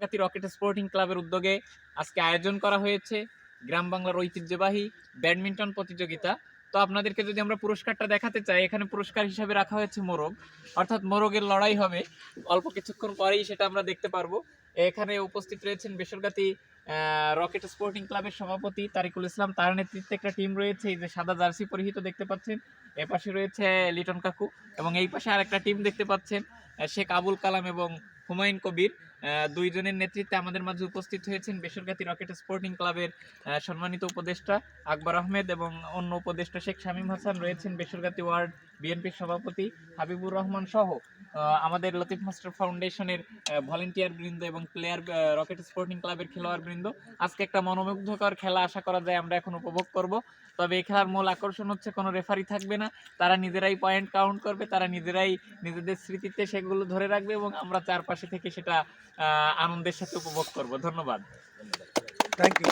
বেসরকারি rocket sporting ক্লাবের উদ্যোগে আজকে আয়োজন করা হয়েছে গ্রাম বাংলার ঐতিহ্যবাহী ব্যাডমিন্টন প্রতিযোগিতা। তো আপনাদেরকে যদি আমরা পুরস্কারটা দেখাতে চাই, এখানে পুরস্কার হিসাবে রাখা হয়েছে মোরগ, অর্থাৎ মোরগের লড়াই হবে অল্প কিছুক্ষণ পরেই, সেটা আমরা দেখতে পারবো। এখানে উপস্থিত রয়েছেন বেসরকারি রকেট স্পোর্টিং ক্লাবের সভাপতি তারিকুল ইসলাম, তার নেতৃত্বে একটা টিম রয়েছে। এই যে সাদা জার্সি পরিহিত দেখতে পাচ্ছেন, এ পাশে রয়েছে লিটন কাকু, এবং এই পাশে আরেকটা টিম দেখতে পাচ্ছেন শেখ আবুল কালাম এবং হুমায়ুন কবির। দুইজনের নেতৃত্বে আমাদের মাঝে উপস্থিত হয়েছেন বেসরকারি রকেট স্পোর্টিং ক্লাবের সম্মানিত উপদেষ্টা আকবর আহমেদ, এবং অন্য উপদেষ্টা শেখ শামীম হাসান রয়েছেন, বেসরকারি ওয়ার্ড বিএনপির সভাপতি হাবিবুর রহমান সহ আমাদের লতিফ মাস্টার ফাউন্ডেশনের ভলেন্টিয়ার বৃন্দ এবং প্লেয়ার রকেট স্পোর্টিং ক্লাবের খেলোয়াড় বৃন্দ। আজকে একটা মনোমুগ্ধকর খেলা আশা করা যায় আমরা এখন উপভোগ করব। তবে এই খেলার মূল আকর্ষণ হচ্ছে কোনো রেফারি থাকবে না, তারা নিজেরাই পয়েন্ট কাউন্ট করবে, তারা নিজেরাই নিজেদের স্মৃতিতে সেগুলো ধরে রাখবে, এবং আমরা চারপাশে থেকে সেটা আনন্দের সাথে উপভোগ করব। ধন্যবাদ। Thank you.